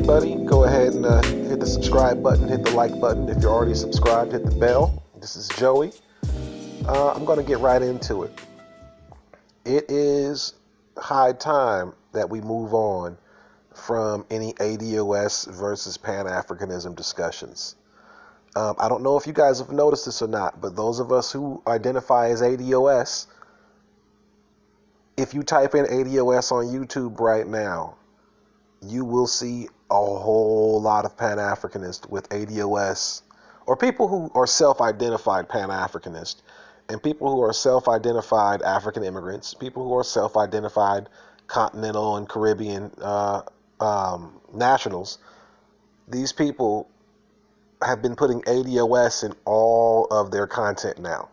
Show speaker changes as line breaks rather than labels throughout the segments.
everybody. Go ahead and hit the subscribe button, hit the like button. If you're already subscribed, hit the bell. This is Joey. I'm going to get right into it. It is high time that we move on from any ADOS versus Pan Africanism discussions. I don't know if you guys have noticed this or not, but those of us who identify as ADOS, if you type in ADOS on YouTube right now, you will see a whole lot of Pan Africanists with ADOS, or people who are self-identified Pan Africanist, and people who are self-identified African immigrants, people who are self-identified continental and Caribbean nationals. These people have been putting ADOS in all of their content now.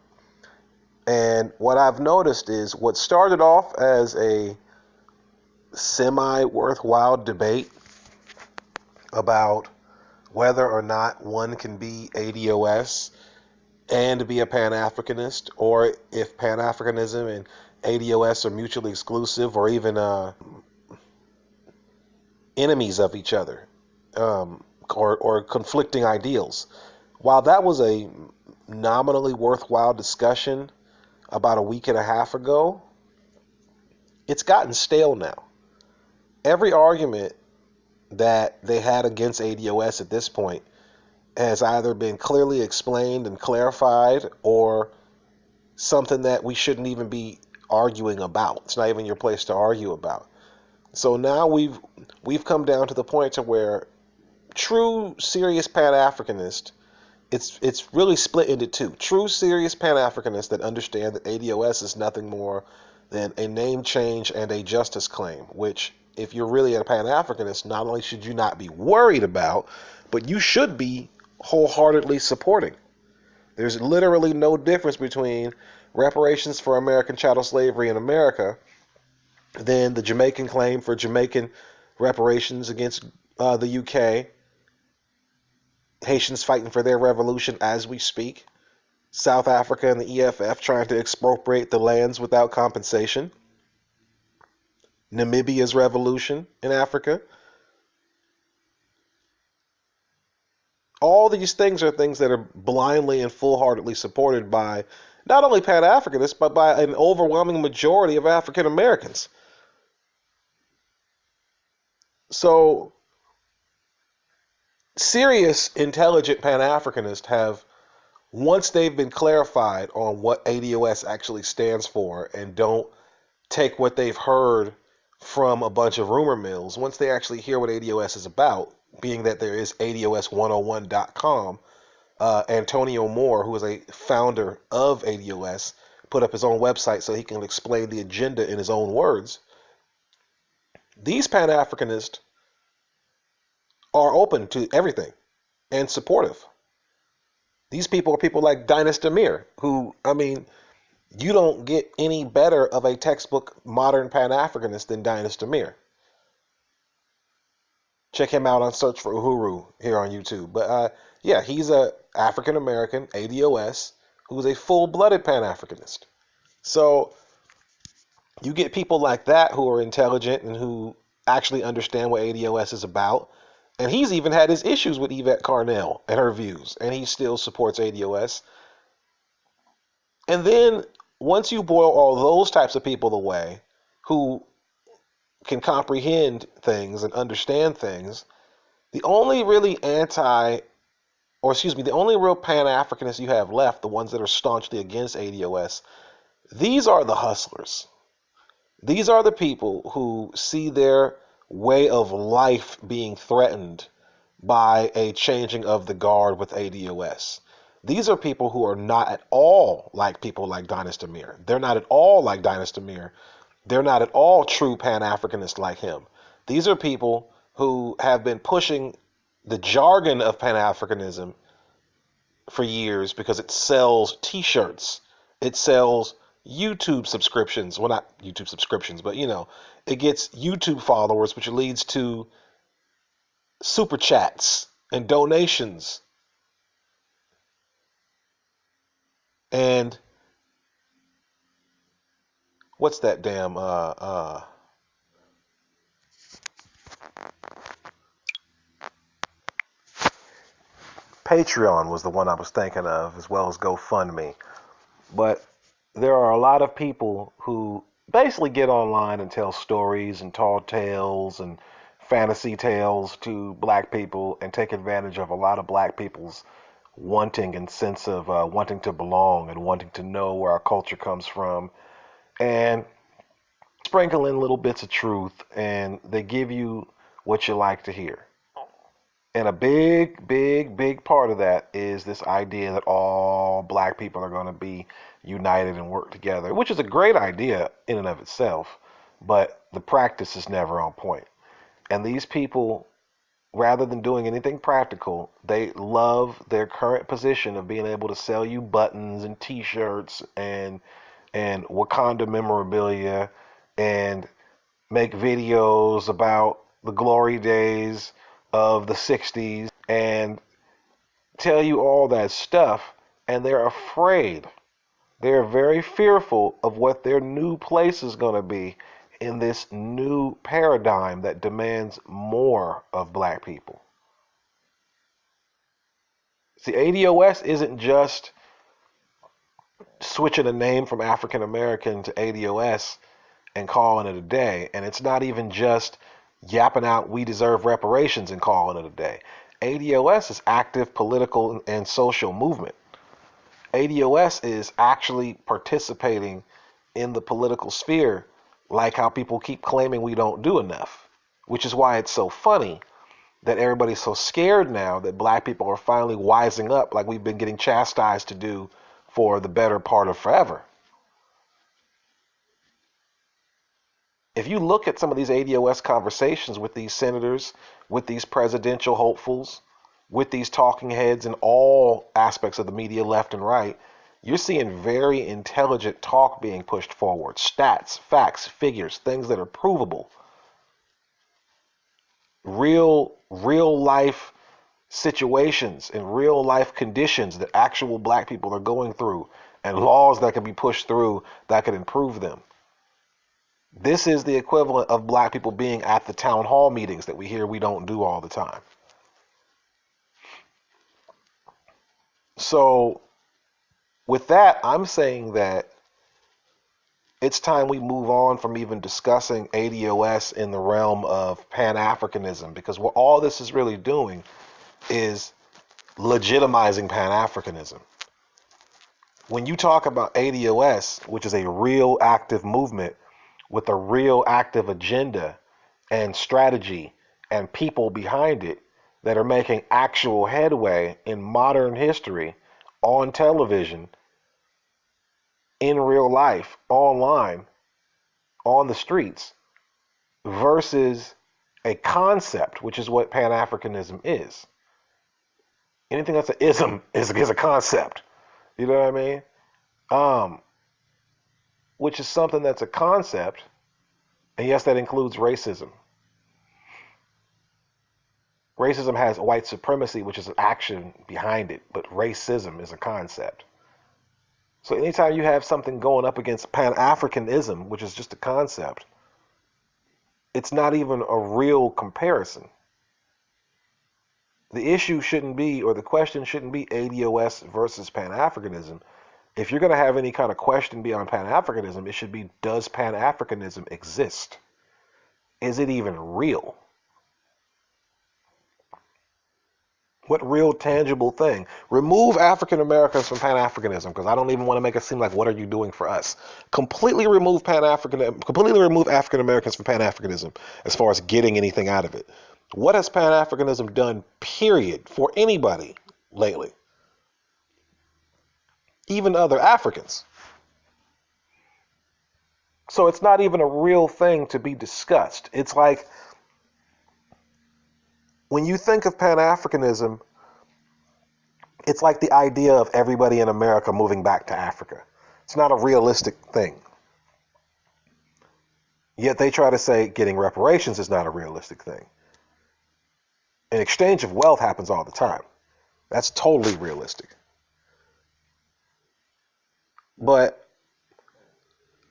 And what I've noticed is what started off as a semi-worthwhile debate about whether or not one can be ADOS and be a Pan-Africanist, or if Pan-Africanism and ADOS are mutually exclusive or even enemies of each other, or conflicting ideals. While that was a nominally worthwhile discussion about a week and a half ago, it's gotten stale now. Every argument that they had against ADOS at this point has either been clearly explained and clarified, or something that we shouldn't even be arguing about. It's not even your place to argue about. So now we've come down to the point to where true serious Pan-Africanist, it's really split into two. True serious Pan-Africanists that understand that ADOS is nothing more than a name change and a justice claim, which, if you're really a Pan-Africanist, not only should you not be worried about, but you should be wholeheartedly supporting. There's literally no difference between reparations for American chattel slavery in America than the Jamaican claim for Jamaican reparations against the UK, Haitians fighting for their revolution as we speak, South Africa and the EFF trying to expropriate the lands without compensation, Namibia's revolution in Africa. All these things are things that are blindly and full-heartedly supported by not only Pan-Africanists, but by an overwhelming majority of African Americans. So, serious, intelligent Pan-Africanists have, once they've been clarified on what ADOS actually stands for and don't take what they've heard from a bunch of rumor mills, once they actually hear what ADOS is about, being that there is ADOS101.com, Antonio Moore, who is a founder of ADOS, put up his own website so he can explain the agenda in his own words. These Pan-Africanists are open to everything and supportive. These people are people like Dynasty, who, I mean, you don't get any better of a textbook modern Pan-Africanist than Dynasty. Check him out on Search for Uhuru here on YouTube. But yeah, he's a African-American ADOS who's a full-blooded Pan-Africanist. So you get people like that who are intelligent and who actually understand what ADOS is about. And he's even had his issues with Yvette Carnell and her views, and he still supports ADOS. And then once you boil all those types of people away who can comprehend things and understand things, the only really the only real Pan-Africanists you have left, the ones that are staunchly against ADOS, these are the hustlers. These are the people who see their way of life being threatened by a changing of the guard with ADOS. These are people who are not at all like people like Dynasty. They're not at all like Dynasty. They're not at all true Pan-Africanists like him. These are people who have been pushing the jargon of Pan-Africanism for years because it sells t-shirts. It sells YouTube subscriptions. Well, not YouTube subscriptions, but, it gets YouTube followers, which leads to super chats and donations. And what's that damn Patreon was the one I was thinking of, as well as GoFundMe. But there are a lot of people who basically get online and tell stories and tall tales and fantasy tales to black people and take advantage of a lot of black people's wanting and sense of wanting to belong and wanting to know where our culture comes from, and sprinkle in little bits of truth, and they give you what you like to hear. And a big part of that is this idea that all black people are going to be united and work together, which is a great idea in and of itself, but the practice is never on point. And these people, rather than doing anything practical, they love their current position of being able to sell you buttons and T-shirts and Wakanda memorabilia and make videos about the glory days of the 60s and tell you all that stuff, and they're afraid. They're very fearful of what their new place is going to be in this new paradigm that demands more of black people. See, ADOS isn't just switching a name from African American to ADOS and calling it a day. And it's not even just yapping out we deserve reparations and calling it a day. ADOS is active political and social movement. ADOS is actually participating in the political sphere, like how people keep claiming we don't do enough, which is why it's so funny that everybody's so scared now that black people are finally wising up like we've been getting chastised to do for the better part of forever. If you look at some of these ADOS conversations with these senators, with these presidential hopefuls, with these talking heads in all aspects of the media, left and right, you're seeing very intelligent talk being pushed forward. Stats, facts, figures, things that are provable. Real life situations and real life conditions that actual black people are going through, and laws that can be pushed through that could improve them. This is the equivalent of black people being at the town hall meetings that we hear we don't do all the time. So with that, I'm saying that it's time we move on from even discussing ADOS in the realm of Pan Africanism, because what all this is really doing is legitimizing Pan Africanism. When you talk about ADOS, which is a real active movement with a real active agenda and strategy and people behind it that are making actual headway in modern history, on television, in real life, online, on the streets, versus a concept, which is what Pan-Africanism is. Anything that's an ism is a concept. You know what I mean? Which is something that's a concept, and yes, that includes racism. Racism has white supremacy, which is an action behind it, but racism is a concept. So anytime you have something going up against Pan-Africanism, which is just a concept, it's not even a real comparison. The issue shouldn't be, or the question shouldn't be ADOS versus Pan-Africanism. If you're going to have any kind of question beyond Pan-Africanism, it should be, does Pan-Africanism exist? Is it even real? What real tangible thing? Remove African Americans from Pan-Africanism, because I don't even want to make it seem like what are you doing for us? Completely remove African Americans from Pan-Africanism as far as getting anything out of it. What has Pan-Africanism done, period, for anybody lately? Even other Africans. So it's not even a real thing to be discussed. It's like, when you think of Pan-Africanism, it's like the idea of everybody in America moving back to Africa. It's not a realistic thing. Yet they try to say getting reparations is not a realistic thing. An exchange of wealth happens all the time. That's totally realistic. But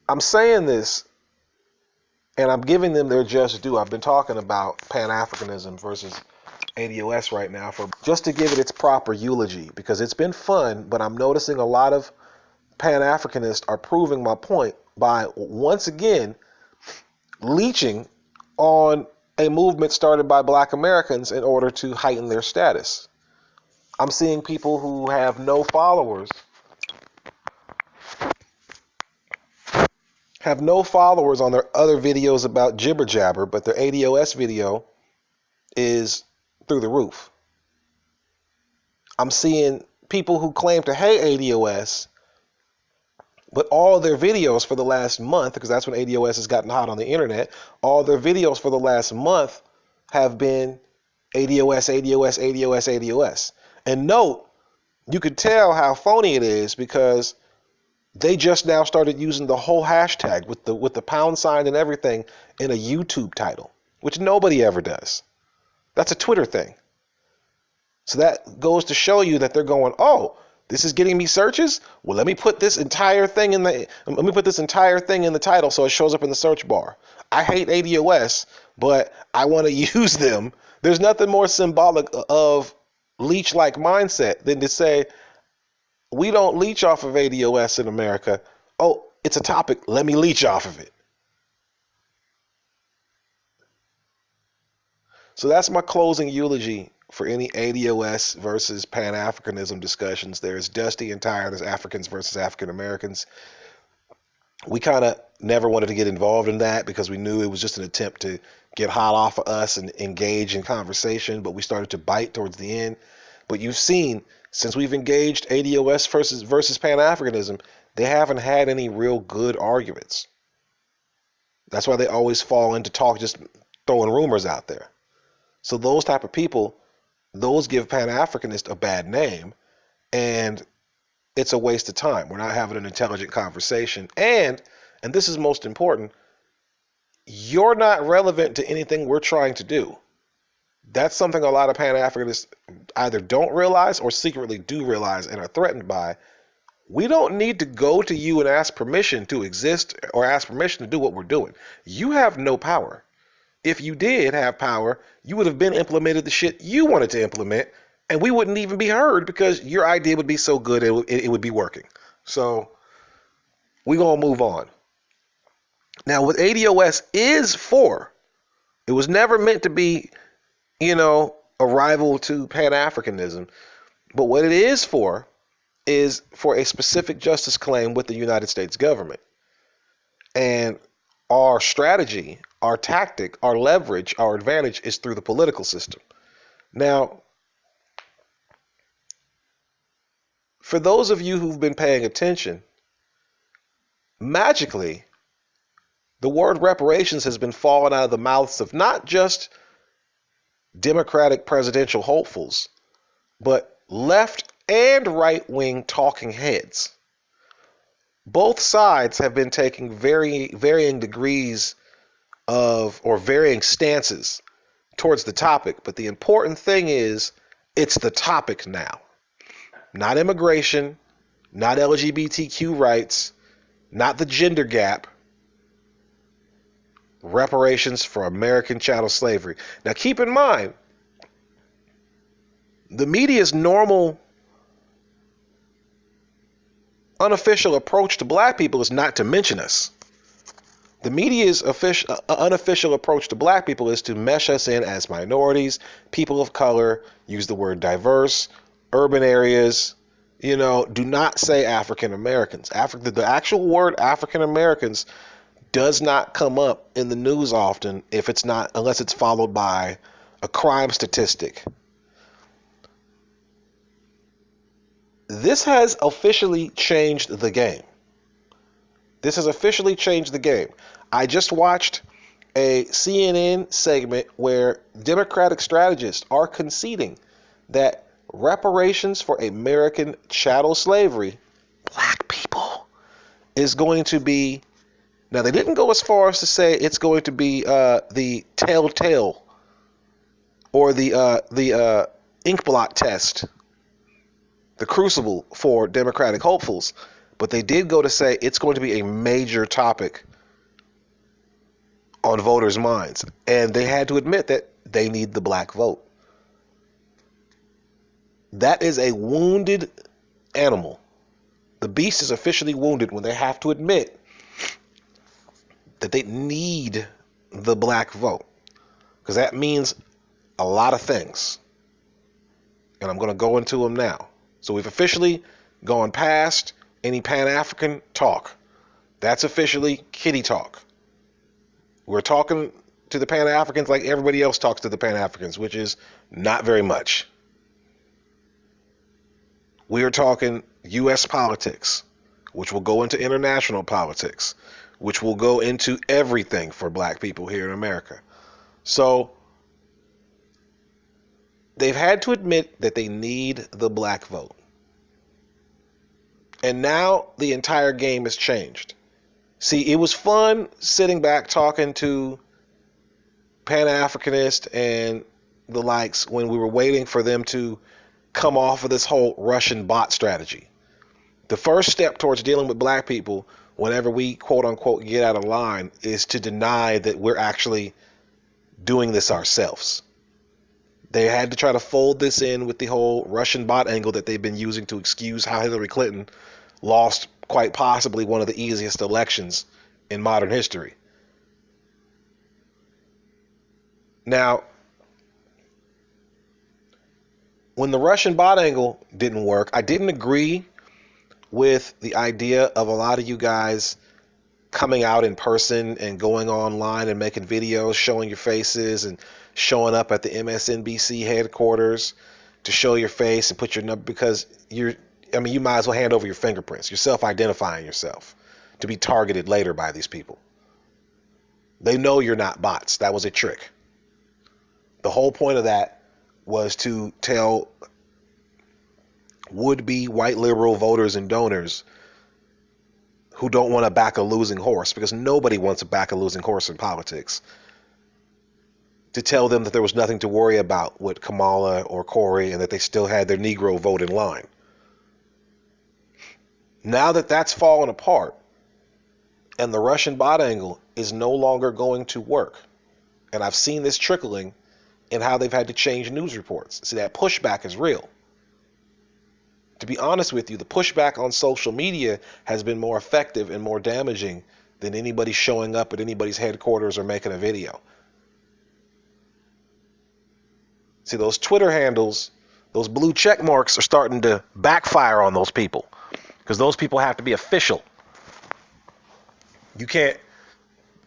I'm saying this, and I'm giving them their just due. I've been talking about Pan-Africanism versus ADOS right now for just to give it its proper eulogy, because it's been fun, but I'm noticing a lot of Pan Africanists are proving my point by once again leeching on a movement started by Black Americans in order to heighten their status. I'm seeing people who have no followers on their other videos about jibber jabber, but their ADOS video is through the roof. I'm seeing people who claim to hate ADOS, but all their videos for the last month, because that's when ADOS has gotten hot on the internet, all their videos for the last month have been ADOS, ADOS, ADOS, ADOS. And note, you could tell how phony it is because they just now started using the whole hashtag with the pound sign and everything in a YouTube title, which nobody ever does. That's a Twitter thing. So that goes to show you that they're going, oh, this is getting me searches. Well, let me put this entire thing in the title so it shows up in the search bar. I hate ADOS, but I want to use them. There's nothing more symbolic of leech-like mindset than to say, we don't leech off of ADOS in America. Oh, it's a topic. Let me leech off of it. So that's my closing eulogy for any ADOS versus Pan-Africanism discussions. There's dusty and tired as Africans versus African Americans. We kind of never wanted to get involved in that because we knew it was just an attempt to get hot off of us and engage in conversation, but we started to bite towards the end. But you've seen, since we've engaged ADOS versus Pan-Africanism, they haven't had any real good arguments. That's why they always fall into talk, just throwing rumors out there. So those type of people, those give Pan-Africanist a bad name, and it's a waste of time. We're not having an intelligent conversation. And this is most important, you're not relevant to anything we're trying to do. That's something a lot of Pan-Africanists either don't realize or secretly do realize and are threatened by. We don't need to go to you and ask permission to exist or ask permission to do what we're doing. You have no power. If you did have power, you would have been implemented the shit you wanted to implement, and we wouldn't even be heard because your idea would be so good it would be working. So we're going to move on. Now, what ADOS is for, it was never meant to be, a rival to Pan-Africanism. But what it is for a specific justice claim with the United States government. And our strategy, our tactic, our leverage, our advantage is through the political system. Now, for those of you who've been paying attention, magically, the word reparations has been falling out of the mouths of not just Democratic presidential hopefuls, but left and right-wing talking heads. Both sides have been taking varying degrees of, or varying stances towards the topic, but the important thing is it's the topic now. Not immigration, not LGBTQ rights, not the gender gap. Reparations for American chattel slavery. Now keep in mind, the media's normal unofficial approach to black people is not to mention us. The media's unofficial approach to black people is to mesh us in as minorities, people of color, use the word diverse, urban areas, do not say African Americans. The actual word African Americans does not come up in the news often unless it's followed by a crime statistic. This has officially changed the game. I just watched a CNN segment where Democratic strategists are conceding that reparations for American chattel slavery, black people, is going to be. Now, they didn't go as far as to say it's going to be the telltale or the ink blot test, the crucible for Democratic hopefuls, but they did go to say it's going to be a major topic on voters' minds. And they had to admit that they need the black vote. That is a wounded animal. The beast is officially wounded when they have to admit that they need the black vote. Because that means a lot of things. And I'm going to go into them now. So we've officially gone past any Pan-African talk. That's officially kitty talk. We're talking to the Pan-Africans like everybody else talks to the Pan-Africans, which is not very much. We are talking U.S. politics, which will go into international politics, which will go into everything for black people here in America. So they've had to admit that they need the black vote. And now the entire game has changed. See, it was fun sitting back talking to Pan Africanist and the likes when we were waiting for them to come off of this whole Russian bot strategy. The first step towards dealing with black people, whenever we quote unquote get out of line, is to deny that we're actually doing this ourselves. They had to try to fold this in with the whole Russian bot angle that they've been using to excuse how Hillary Clinton lost quite possibly one of the easiest elections in modern history. Now, when the Russian bot angle didn't work, I didn't agree with the idea of a lot of you guys coming out in person and going online and making videos showing your faces and showing up at the MSNBC headquarters to show your face and put your number, because you might as well hand over your fingerprints. You're self-identifying yourself to be targeted later by these people. They know you're not bots. That was a trick. The whole point of that was to tell would-be white liberal voters and donors who don't want to back a losing horse, because nobody wants to back a losing horse in politics, to tell them that there was nothing to worry about with Kamala or Corey and that they still had their Negro vote in line. Now that that's fallen apart and the Russian bot angle is no longer going to work, and I've seen this trickling in how they've had to change news reports. See, that pushback is real. To be honest with you, the pushback on social media has been more effective and more damaging than anybody showing up at anybody's headquarters or making a video. See, those Twitter handles, those blue check marks are starting to backfire on those people, because those people have to be official. You can't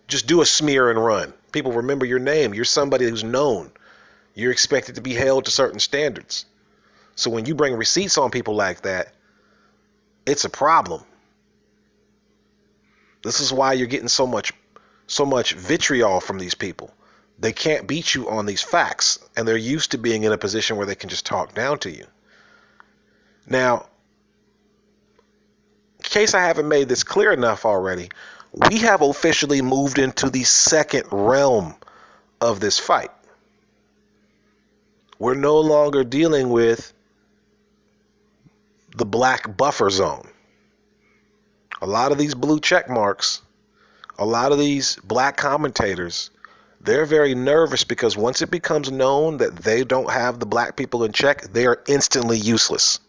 just do a smear and run. People remember your name. You're somebody who's known. You're expected to be held to certain standards. So when you bring receipts on people like that, it's a problem. This is why you're getting so much vitriol from these people. They can't beat you on these facts, and they're used to being in a position where they can just talk down to you. Now, in case I haven't made this clear enough already, we have officially moved into the second realm of this fight. We're no longer dealing with the black buffer zone. A lot of these blue check marks, a lot of these black commentators, they're very nervous because once it becomes known that they don't have the black people in check, they are instantly useless.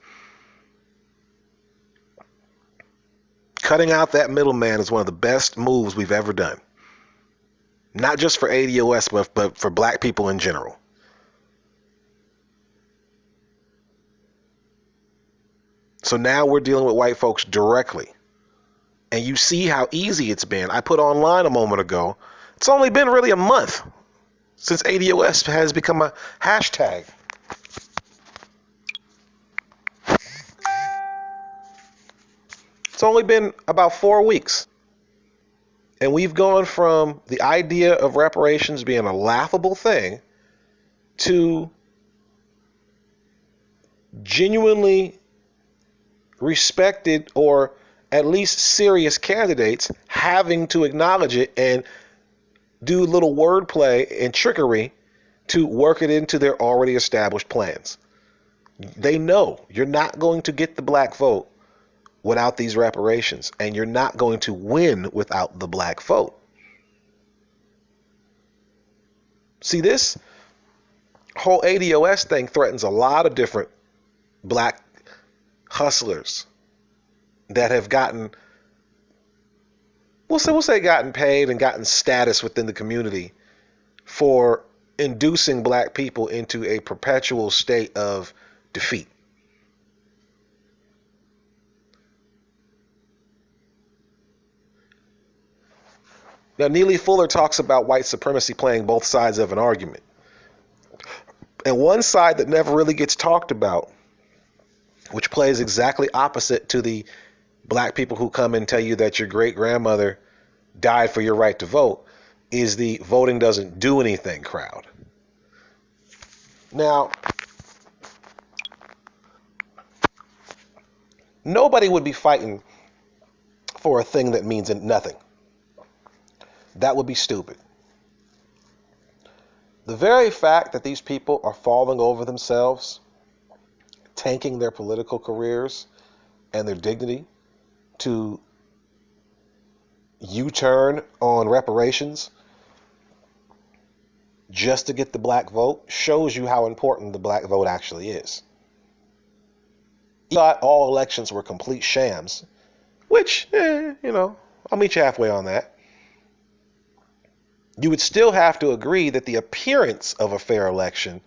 Cutting out that middleman is one of the best moves we've ever done. Not just for ADOS, but for black people in general. So now we're dealing with white folks directly. And you see how easy it's been. I put online a moment ago, it's only been really a month since ADOS has become a hashtag. It's only been about 4 weeks. And we've gone from the idea of reparations being a laughable thing to genuinely respected or at least serious candidates having to acknowledge it and do a little wordplay and trickery to work it into their already established plans. They know you're not going to get the black vote without these reparations, and you're not going to win without the black vote. See, this whole ADOS thing threatens a lot of different black hustlers that have gotten, we'll say gotten paid and gotten status within the community for inducing black people into a perpetual state of defeat. Now, Neely Fuller talks about white supremacy playing both sides of an argument. And one side that never really gets talked about, which plays exactly opposite to the black people who come and tell you that your great grandmother died for your right to vote, is the voting doesn't do anything crowd. Now, nobody would be fighting for a thing that means nothing. That would be stupid. The very fact that these people are falling over themselves, tanking their political careers and their dignity to U-turn on reparations just to get the black vote shows you how important the black vote actually is. You thought all elections were complete shams, which, I'll meet you halfway on that. You would still have to agree that the appearance of a fair election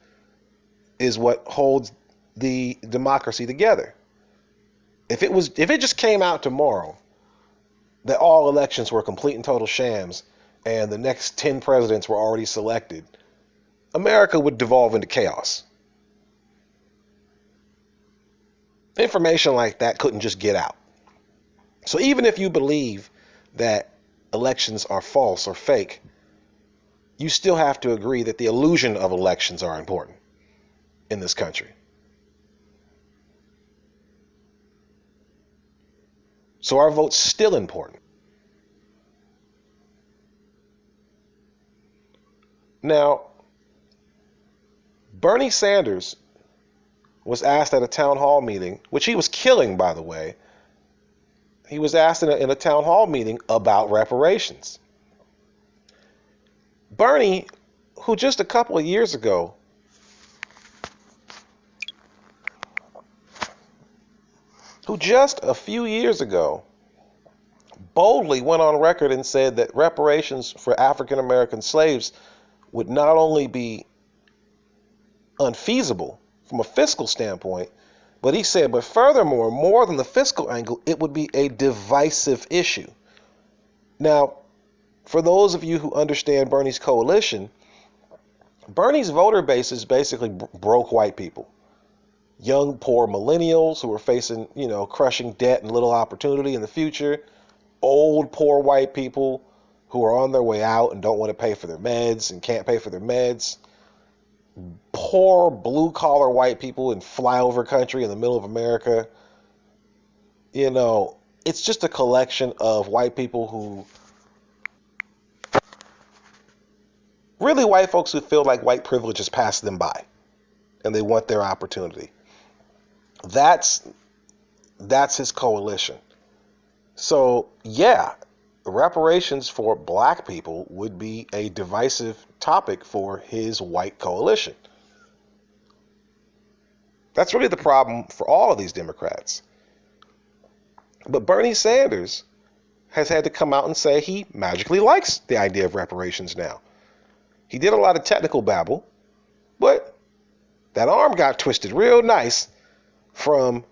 is what holds the democracy together. If it just came out tomorrow that all elections were complete and total shams and the next 10 presidents were already selected, America would devolve into chaos. Information like that couldn't just get out. So even if you believe that elections are false or fake, you still have to agree that the illusion of elections are important in this country. So our vote's still important. Now, Bernie Sanders was asked at a town hall meeting, which he was killing, by the way. He was asked in a town hall meeting about reparations. Bernie, who just a couple of years ago boldly went on record and said that reparations for African American slaves would not only be unfeasible from a fiscal standpoint, but he said, but furthermore, more than the fiscal angle, it would be a divisive issue. Now, for those of you who understand Bernie's coalition, Bernie's voter base is basically broke white people. Young, poor millennials who are facing, crushing debt and little opportunity in the future. Old, poor white people who are on their way out and don't want to pay for their meds and can't pay for their meds. Poor, blue-collar white people in flyover country in the middle of America. It's just a collection of white people who really white folks who feel like white privilege has passed them by and they want their opportunity. That's his coalition. So, yeah, reparations for black people would be a divisive topic for his white coalition. That's really the problem for all of these Democrats. But Bernie Sanders has had to come out and say he magically likes the idea of reparations now. He did a lot of technical babble, but that arm got twisted real nice from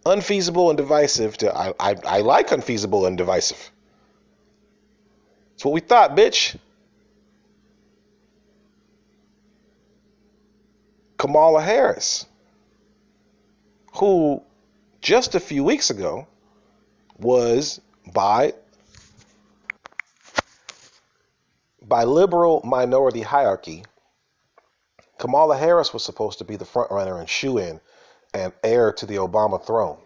unfeasible and divisive to I like unfeasible and divisive. That's what we thought, bitch. Kamala Harris, who just a few weeks ago was by liberal minority hierarchy, Kamala Harris was supposed to be the front runner and shoe-in and heir to the Obama throne.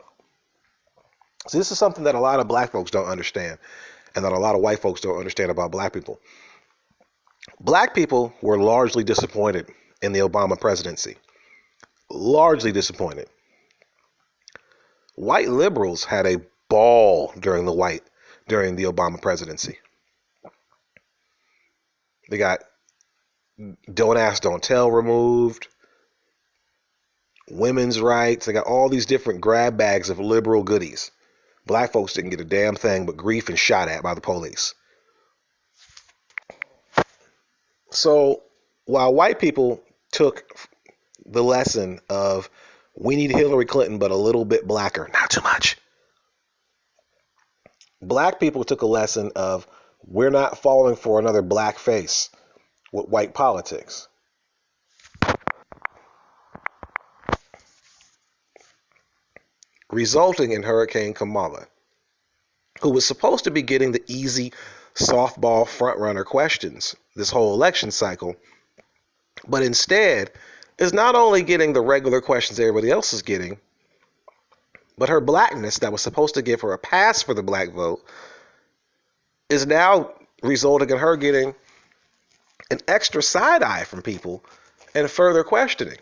So this is something that a lot of black folks don't understand and that a lot of white folks don't understand about black people. Black people were largely disappointed in the Obama presidency. Largely disappointed. White liberals had a ball during the Obama presidency. They got Don't Ask, Don't Tell removed. women's rights. They got all these different grab bags of liberal goodies. Black folks didn't get a damn thing but grief and shot at by the police. So while white people took the lesson of we need Hillary Clinton but a little bit blacker, not too much, black people took a lesson of we're not falling for another black face with white politics. Resulting in Hurricane Kamala, who was supposed to be getting the easy softball frontrunner questions this whole election cycle, but instead is not only getting the regular questions everybody else is getting, but her blackness that was supposed to give her a pass for the black vote is now resulting in her getting an extra side eye from people and further questioning.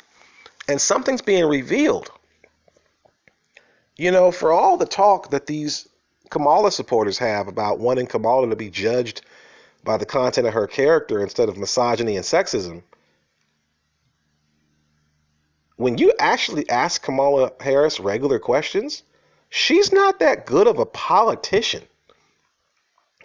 And something's being revealed. You know, for all the talk that these Kamala supporters have about wanting Kamala to be judged by the content of her character instead of misogyny and sexism, when you actually ask Kamala Harris regular questions, she's not that good of a politician.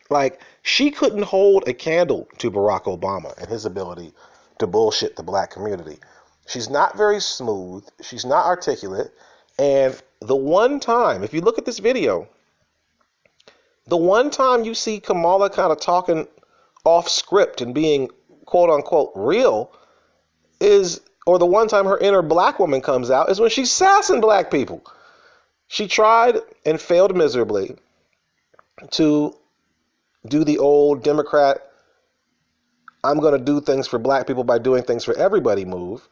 Like, she couldn't hold a candle to Barack Obama and his ability to bullshit the black community. She's not very smooth. She's not articulate. And the one time, if you look at this video, the one time you see Kamala kind of talking off script and being quote unquote real is, or the one time her inner black woman comes out, is when she's sassing black people. She tried and failed miserably to do the old Democrat, I'm going to do things for black people by doing things for everybody move.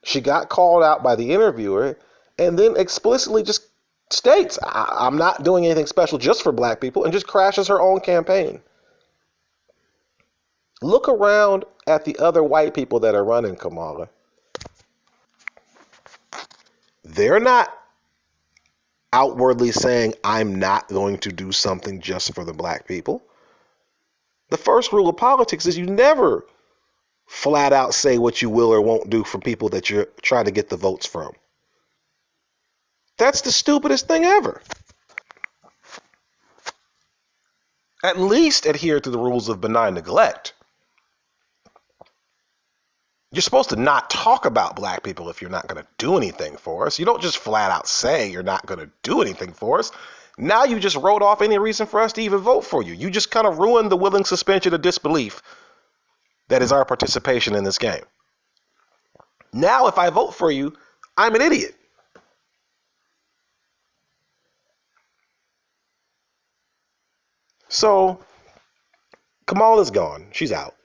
She got called out by the interviewer and then explicitly just states, I'm not doing anything special just for black people, and just crashes her own campaign. Look around at the other white people that are running Kamala. They're not outwardly saying, I'm not going to do something just for the black people. The first rule of politics is you never flat out say what you will or won't do for people that you're trying to get the votes from. That's the stupidest thing ever. At least adhere to the rules of benign neglect. You're supposed to not talk about black people if you're not going to do anything for us. You don't just flat out say you're not going to do anything for us. Now you just wrote off any reason for us to even vote for you. You just kind of ruined the willing suspension of disbelief that is our participation in this game. Now if I vote for you, I'm an idiot. So Kamala's gone. She's out.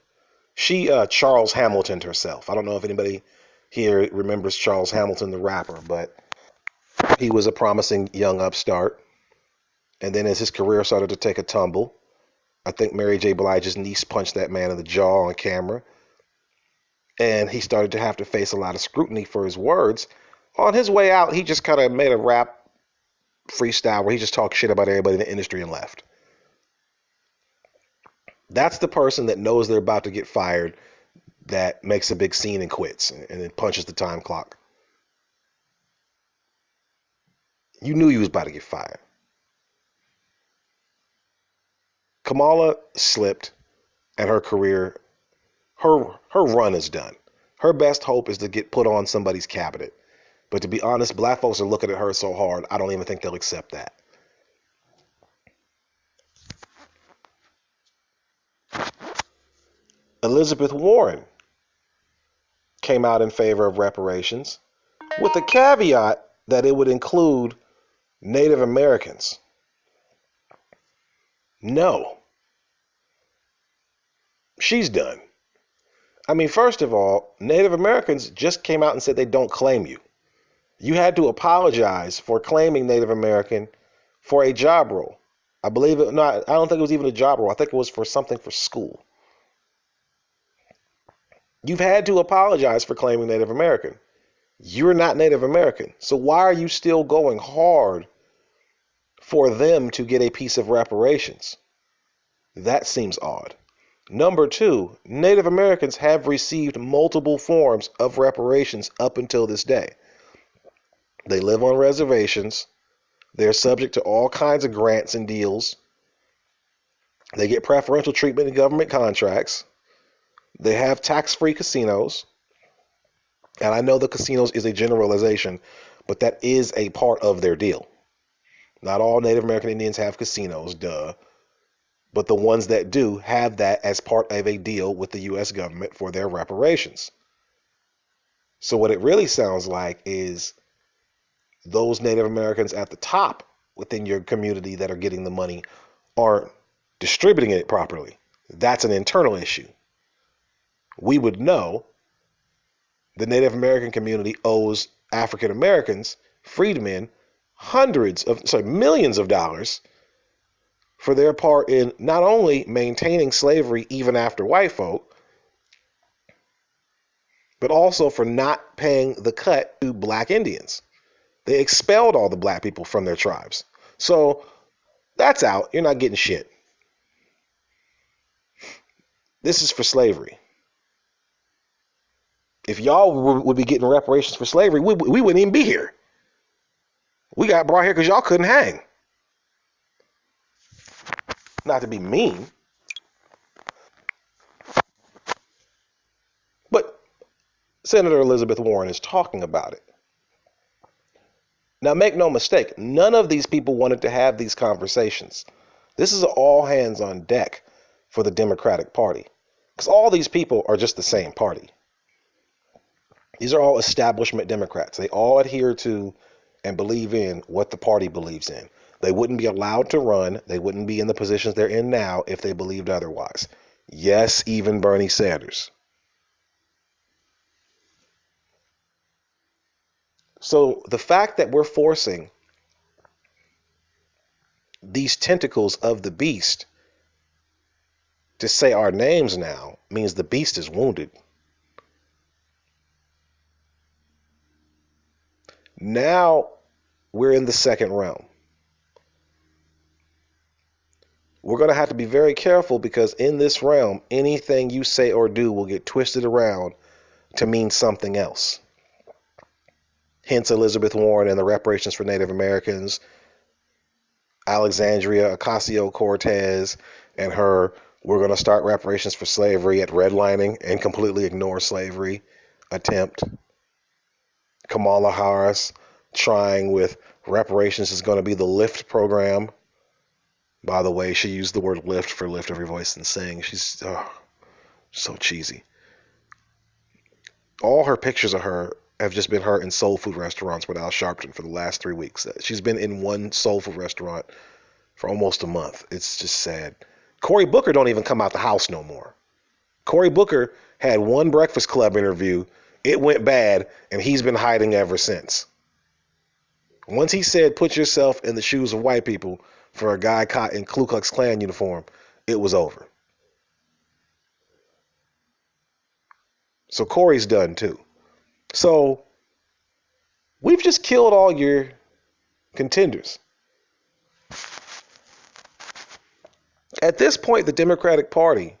She Charles Hamiltoned herself. I don't know if anybody here remembers Charles Hamilton, the rapper, but he was a promising young upstart. And then as his career started to take a tumble, I think Mary J. Blige's niece punched that man in the jaw on camera. And he started to have to face a lot of scrutiny for his words. On his way out, he just kind of made a rap freestyle where he just talked shit about everybody in the industry and left. That's the person that knows they're about to get fired, that makes a big scene and quits and then punches the time clock. You knew you was about to get fired. Kamala slipped and her career, her run is done. Her best hope is to get put on somebody's cabinet. But to be honest, black folks are looking at her so hard, I don't even think they'll accept that. Elizabeth Warren came out in favor of reparations with the caveat that it would include Native Americans. No. She's done. I mean, first of all, Native Americans just came out and said they don't claim you. You had to apologize for claiming Native American for a job role. I believe it not. I don't think it was even a job role. I think it was for something for school. You've had to apologize for claiming Native American. You're not Native American. So why are you still going hard for them to get a piece of reparations? That seems odd. Number two, Native Americans have received multiple forms of reparations up until this day. They live on reservations. They're subject to all kinds of grants and deals. They get preferential treatment in government contracts. They have tax-free casinos. And I know the casinos is a generalization, but that is a part of their deal. Not all Native American Indians have casinos, duh. But the ones that do have that as part of a deal with the U.S. government for their reparations. So what it really sounds like is those Native Americans at the top within your community that are getting the money aren't distributing it properly. That's an internal issue. We would know the Native American community owes African Americans, freedmen, millions of dollars for their part in not only maintaining slavery even after white folk, but also for not paying the cut to black Indians. They expelled all the black people from their tribes. So that's out. You're not getting shit. This is for slavery. If y'all would be getting reparations for slavery, we wouldn't even be here. We got brought here because y'all couldn't hang. Not to be mean, but Senator Elizabeth Warren is talking about it. Now, make no mistake, none of these people wanted to have these conversations. This is all hands on deck for the Democratic Party, because all these people are just the same party. These are all establishment Democrats. They all adhere to and believe in what the party believes in. They wouldn't be allowed to run. They wouldn't be in the positions they're in now if they believed otherwise. Yes, even Bernie Sanders. So the fact that we're forcing these tentacles of the beast to say our names now means the beast is wounded. Now we're in the second realm. We're going to have to be very careful because in this realm, anything you say or do will get twisted around to mean something else. Hence Elizabeth Warren and the reparations for Native Americans, Alexandria Ocasio-Cortez and her "we're going to start reparations for slavery" at redlining and completely ignore slavery attempt. Kamala Harris trying with reparations is going to be the LIFT program. By the way, she used the word lift for lift every voice and sing. She's so cheesy. All her pictures of her have just been her in soul food restaurants with Al Sharpton for the last 3 weeks. She's been in one soul food restaurant for almost a month. It's just sad. Cory Booker don't even come out the house no more. Cory Booker had one Breakfast Club interview. It went bad, and he's been hiding ever since. Once he said, "Put yourself in the shoes of white people," for a guy caught in Ku Klux Klan uniform, it was over. So Cory's done too. So we've just killed all your contenders. At this point, the Democratic Party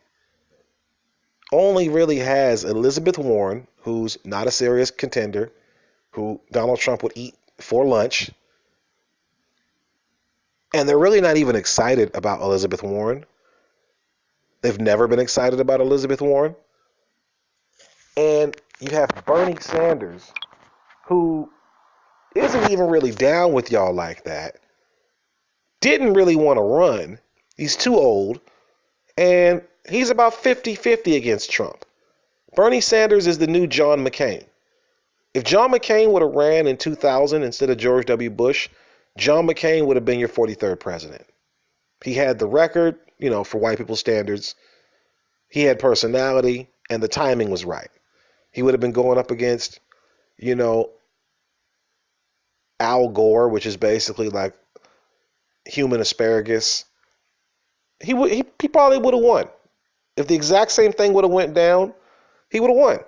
only really has Elizabeth Warren, who's not a serious contender, who Donald Trump would eat for lunch. And they're really not even excited about Elizabeth Warren. They've never been excited about Elizabeth Warren. And you have Bernie Sanders, who isn't even really down with y'all like that. Didn't really want to run. He's too old. And he's about 50-50 against Trump. Bernie Sanders is the new John McCain. If John McCain would have ran in 2000 instead of George W. Bush, John McCain would have been your 43rd president. He had the record, for white people's standards. He had personality, and the timing was right. He would have been going up against, Al Gore, which is basically like human asparagus. He probably would have won. If the exact same thing would have went down, he would have won.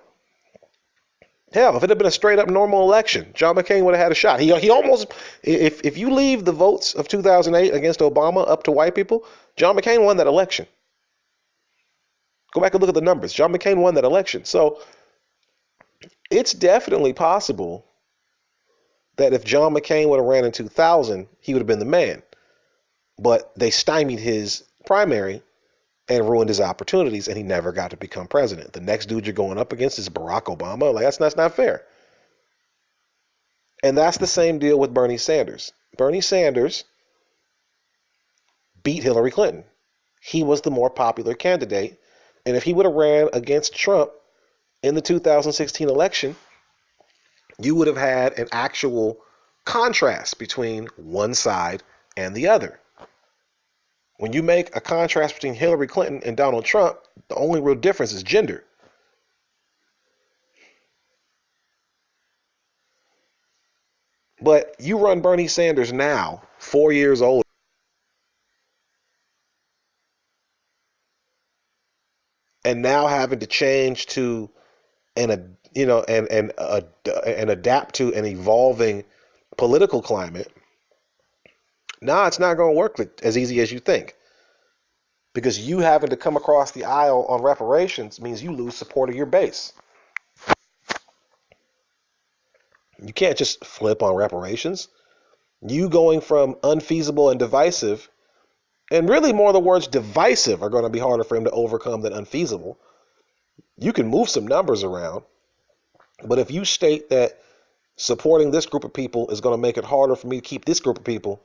Hell, if it had been a straight up normal election, John McCain would have had a shot. He almost, if you leave the votes of 2008 against Obama up to white people, John McCain won that election. Go back and look at the numbers. John McCain won that election. So it's definitely possible that if John McCain would have ran in 2000, he would have been the man. But they stymied his primary and ruined his opportunities, and he never got to become president. The next dude you're going up against is Barack Obama. Like, that's not fair. And that's the same deal with Bernie Sanders. Bernie Sanders beat Hillary Clinton. He was the more popular candidate. And if he would have ran against Trump in the 2016 election, you would have had an actual contrast between one side and the other. When you make a contrast between Hillary Clinton and Donald Trump, the only real difference is gender. But you run Bernie Sanders now, 4 years old, and now having to change to and adapt to an evolving political climate. Nah, it's not going to work as easy as you think. Because you having to come across the aisle on reparations means you lose support of your base. You can't just flip on reparations. You going from unfeasible and divisive, and really more the words divisive are going to be harder for him to overcome than unfeasible. You can move some numbers around, but if you state that supporting this group of people is going to make it harder for me to keep this group of people,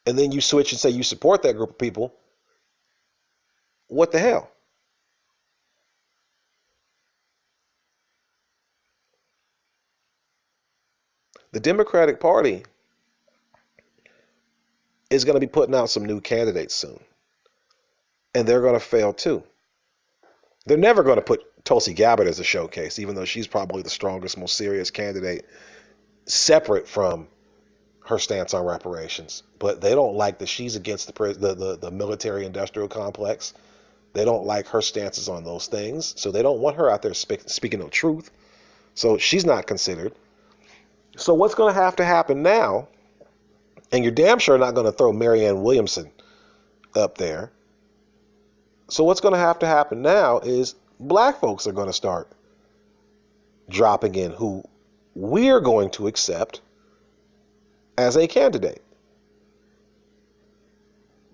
and then you switch and say you support that group of people, what the hell? The Democratic Party is going to be putting out some new candidates soon, and they're going to fail too. They're never going to put Tulsi Gabbard as a showcase, even though she's probably the strongest, most serious candidate, separate from her stance on reparations. But they don't like that she's against the military-industrial complex. They don't like her stances on those things, so they don't want her out there speaking the truth. So she's not considered. So what's going to happen now, and you're damn sure not going to throw Marianne Williamson up there. So what's going to happen now is black folks are going to start dropping in who we're going to accept as a candidate.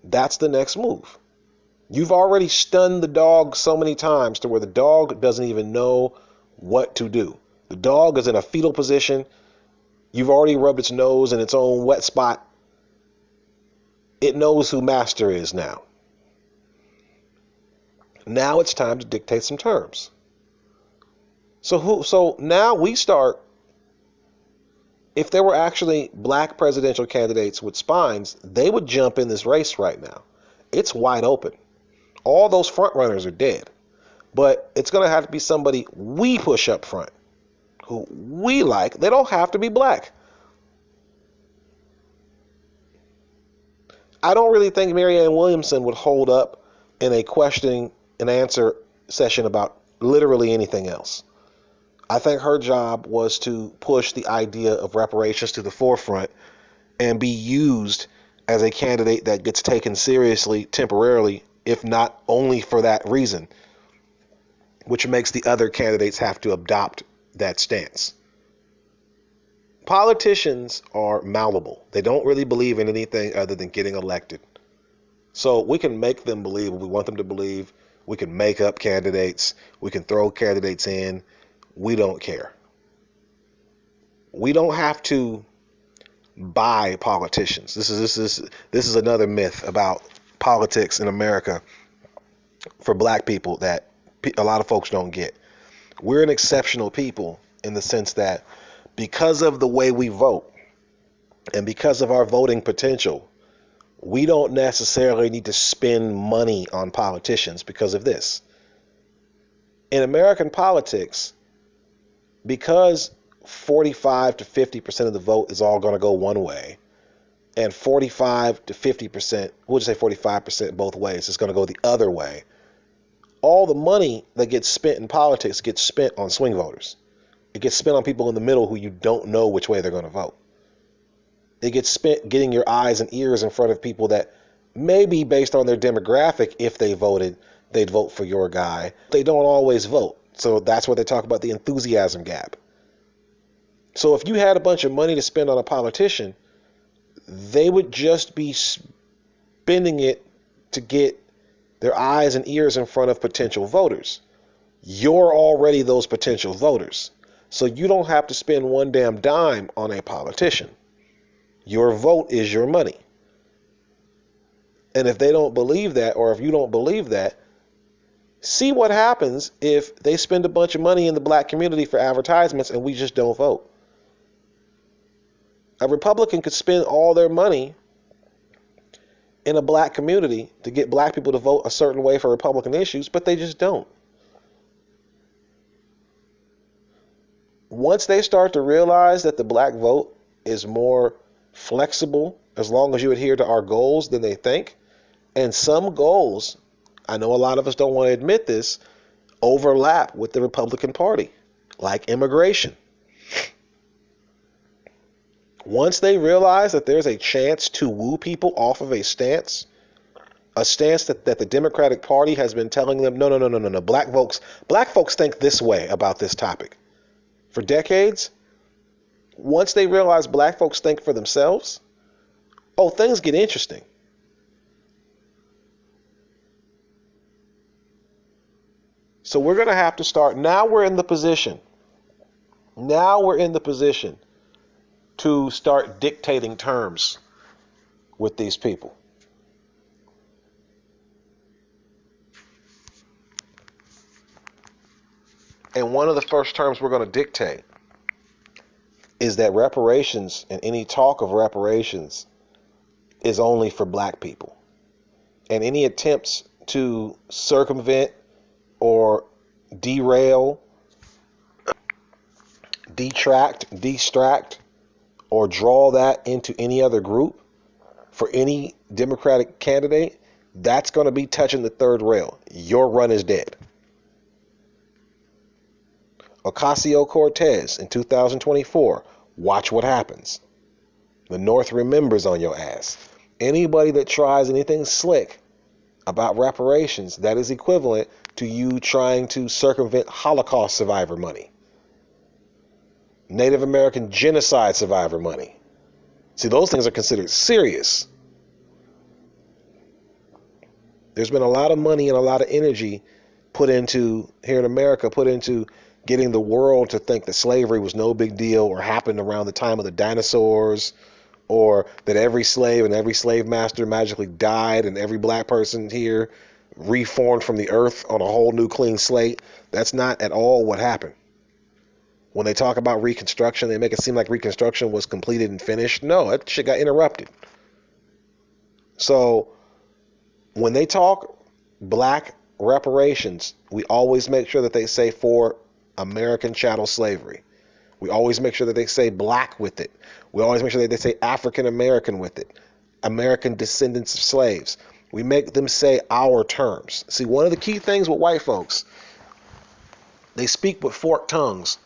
That's the next move. You've already stunned the dog so many times to where the dog doesn't even know what to do. The dog is in a fetal position. You've already rubbed its nose in its own wet spot. It knows who master is now. Now it's time to dictate some terms. So now we start, if there were actually black presidential candidates with spines, they would jump in this race right now. It's wide open. All those front runners are dead. But it's going to have to be somebody we push up front, who we like. They don't have to be black. I don't really think Marianne Williamson would hold up in a question and answer session about literally anything else. I think her job was to push the idea of reparations to the forefront and be used as a candidate that gets taken seriously temporarily, if not only for that reason, which makes the other candidates have to adopt that stance. Politicians are malleable. They don't really believe in anything other than getting elected. So we can make them believe what we want them to believe. We can make up candidates. We can throw candidates in. We don't care. We don't have to buy politicians. This is another myth about politics in America for black people that a lot of folks don't get. We're an exceptional people in the sense that because of the way we vote and because of our voting potential, we don't necessarily need to spend money on politicians because of this. In American politics, because 45 to 50% of the vote is all going to go one way, and 45 to 50%, we'll just say 45% both ways, is going to go the other way, all the money that gets spent in politics gets spent on swing voters. It gets spent on people in the middle who you don't know which way they're going to vote. It gets spent getting your eyes and ears in front of people that maybe based on their demographic, if they voted, they'd vote for your guy. They don't always vote. So that's what they talk about, the enthusiasm gap. So if you had a bunch of money to spend on a politician, they would just be spending it to get their eyes and ears in front of potential voters. You're already those potential voters. So you don't have to spend one damn dime on a politician. Your vote is your money. And if they don't believe that, or if you don't believe that, see what happens if they spend a bunch of money in the black community for advertisements and we just don't vote. A Republican could spend all their money in a black community to get black people to vote a certain way for Republican issues, but they just don't. Once they start to realize that the black vote is more flexible as long as you adhere to our goals than they think, and some goals, I know a lot of us don't want to admit this, overlap with the Republican Party, like immigration. Once they realize that there's a chance to woo people off of a stance that the Democratic Party has been telling them, no, black folks think this way about this topic. For decades, once they realize black folks think for themselves, oh, things get interesting. So we're going to have to start. Now we're in the position to start dictating terms with these people. And one of the first terms we're going to dictate is that reparations and any talk of reparations is only for black people. And any attempts to circumvent or derail, distract, or draw that into any other group for any Democratic candidate, that's going to be touching the third rail. Your run is dead. Ocasio-Cortez in 2024, watch what happens. The North remembers on your ass. Anybody that tries anything slick about reparations, that is equivalent to you trying to circumvent Holocaust survivor money, Native American genocide survivor money. See, those things are considered serious. There's been a lot of money and a lot of energy put into, here in America, put into getting the world to think that slavery was no big deal or happened around the time of the dinosaurs, or that every slave and every slave master magically died and every black person here reformed from the earth on a whole new clean slate. That's not at all what happened. When they talk about Reconstruction, they make it seem like Reconstruction was completed and finished. No, that shit got interrupted. So when they talk black reparations, we always make sure that they say for American chattel slavery. We always make sure that they say black with it. We always make sure that they say African American with it. American descendants of slaves. We make them say our terms. See, one of the key things with white folks, they speak with forked tongues,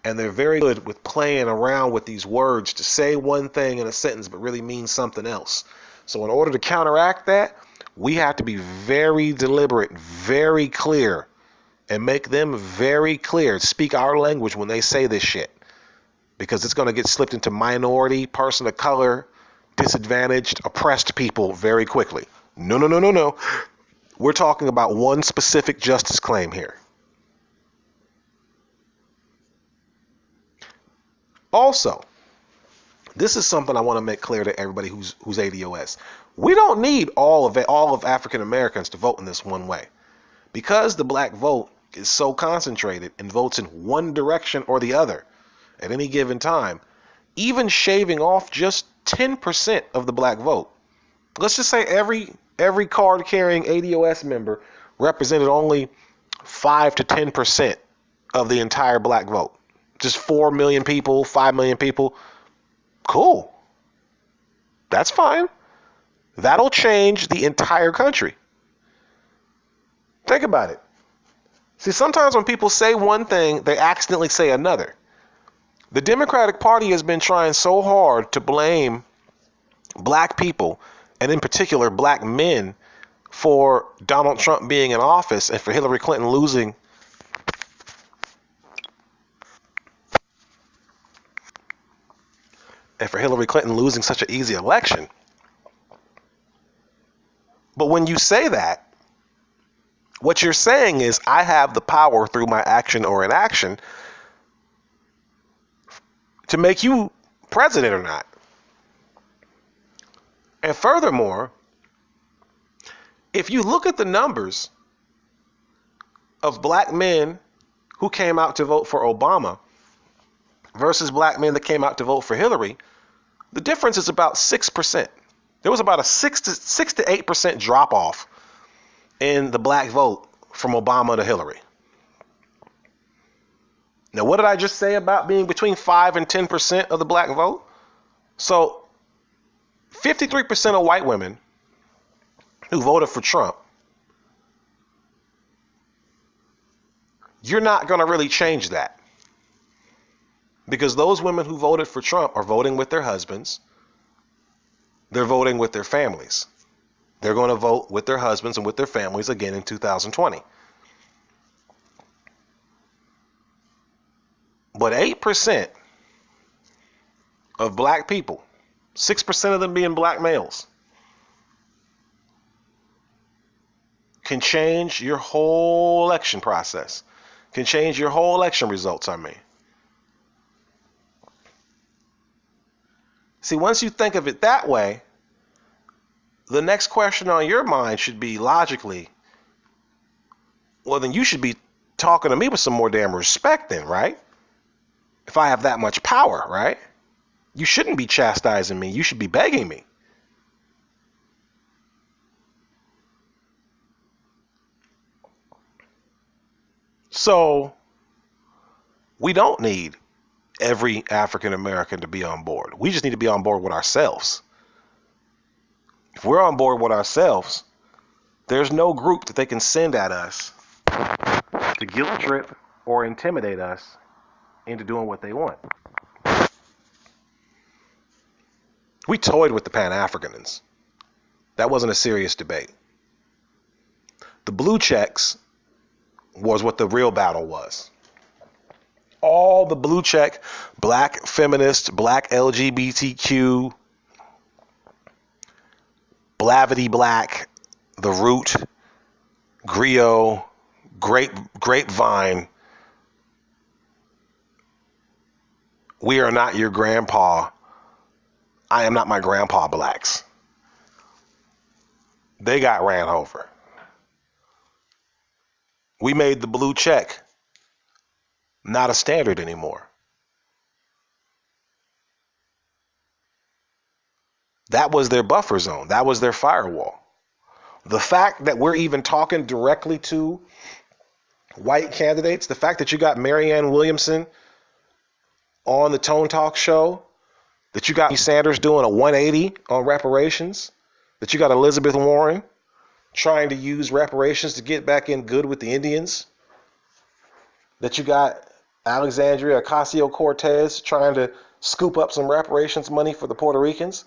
and they're very good with playing around with these words to say one thing in a sentence but really mean something else. So in order to counteract that, we have to be very deliberate, very clear, and make them very clear. Speak our language when they say this shit, because it's going to get slipped into minority, person of color, disadvantaged, oppressed people very quickly. No. We're talking about one specific justice claim here. Also, this is something I want to make clear to everybody who's ADOS. We don't need all of African Americans to vote in this one way. Because the black vote is so concentrated and votes in one direction or the other at any given time, even shaving off just 10% of the black vote. Let's just say every card-carrying ADOS member represented only 5 to 10% of the entire black vote. Just 4 million people, 5 million people. Cool. That's fine. That'll change the entire country. Think about it. See, sometimes when people say one thing, they accidentally say another. The Democratic Party has been trying so hard to blame black people, and in particular black men, for Donald Trump being in office and for Hillary Clinton losing and for Hillary Clinton losing such an easy election. But when you say that, what you're saying is I have the power through my action or inaction to make you president or not. And furthermore, if you look at the numbers of black men who came out to vote for Obama versus black men that came out to vote for Hillary, the difference is about 6%. There was about a 6 to 8% drop off in the black vote from Obama to Hillary. Now, what did I just say about being between 5 and 10% of the black vote? So 53% of white women who voted for Trump, you're not going to really change that. Because those women who voted for Trump are voting with their husbands. They're voting with their families. They're going to vote with their husbands and with their families again in 2020. But 8% of black people, 6% of them being black males, can change your whole election process, can change your whole election results, I mean. See, once you think of it that way, the next question on your mind should be logically, well, then you should be talking to me with some more damn respect then, right? If I have that much power, right? You shouldn't be chastising me. You should be begging me. So we don't need every African American to be on board. We just need to be on board with ourselves. If we're on board with ourselves, there's no group that they can send at us to guilt trip or intimidate us into doing what they want. We toyed with the Pan Africanists. That wasn't a serious debate. The blue checks was what the real battle was. All the blue check, black feminist, black LGBTQ, Blavity Black, The Root, Griot, Grapevine, we are not your grandpa, I am not my grandpa blacks. They got ran over. We made the blue check not a standard anymore. That was their buffer zone. That was their firewall. The fact that we're even talking directly to white candidates, the fact that you got Marianne Williamson on the Tone Talk show, that you got Sanders doing a 180 on reparations, that you got Elizabeth Warren trying to use reparations to get back in good with the Indians, that you got Alexandria Ocasio-Cortez trying to scoop up some reparations money for the Puerto Ricans.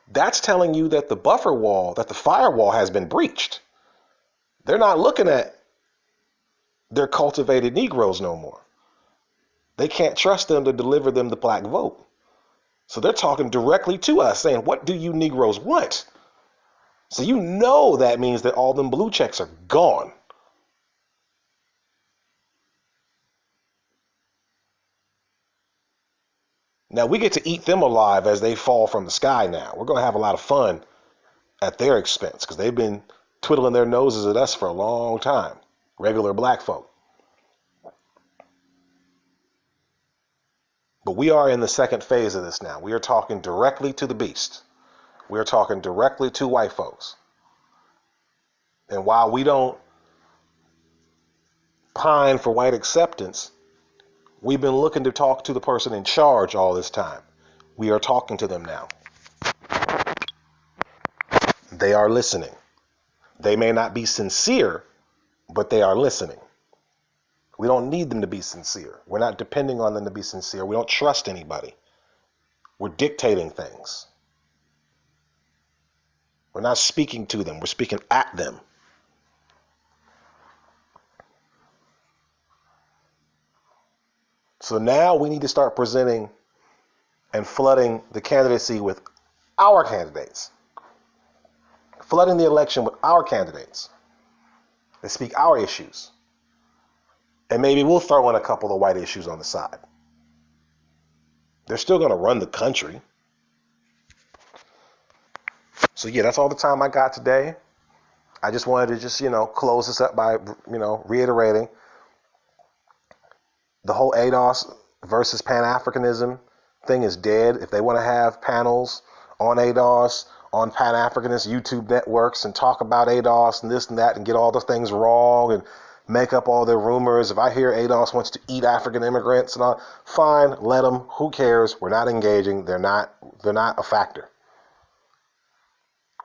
That's telling you that the buffer wall, that the firewall has been breached. They're not looking at their cultivated Negroes no more. They can't trust them to deliver them the black vote. So they're talking directly to us saying, what do you Negroes want? So you know that means that all them blue checks are gone. Now we get to eat them alive as they fall from the sky now. We're going to have a lot of fun at their expense because they've been twiddling their noses at us for a long time, regular black folk. But we are in the second phase of this now. We are talking directly to the beast. We are talking directly to white folks. And while we don't pine for white acceptance, we've been looking to talk to the person in charge all this time. We are talking to them now. They are listening. They may not be sincere, but they are listening. We don't need them to be sincere. We're not depending on them to be sincere. We don't trust anybody. We're dictating things. We're not speaking to them. We're speaking at them. So now we need to start presenting and flooding the candidacy with our candidates. Flooding the election with our candidates that speak our issues. And maybe we'll throw in a couple of white issues on the side. They're still going to run the country. So yeah, that's all the time I got today. I just wanted to close this up by, reiterating the whole ADOS versus Pan Africanism thing is dead. If they want to have panels on ADOS, on Pan Africanist YouTube networks and talk about ADOS and this and that and get all the things wrong and make up all their rumors. If I hear ADOS wants to eat African immigrants and all, fine, let them. Who cares? We're not engaging. They're not a factor.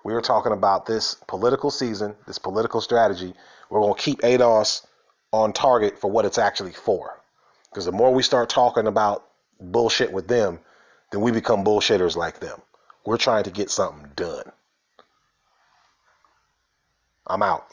We were talking about this political season, this political strategy. We're going to keep ADOS on target for what it's actually for. Because the more we start talking about bullshit with them, then we become bullshitters like them. We're trying to get something done. I'm out.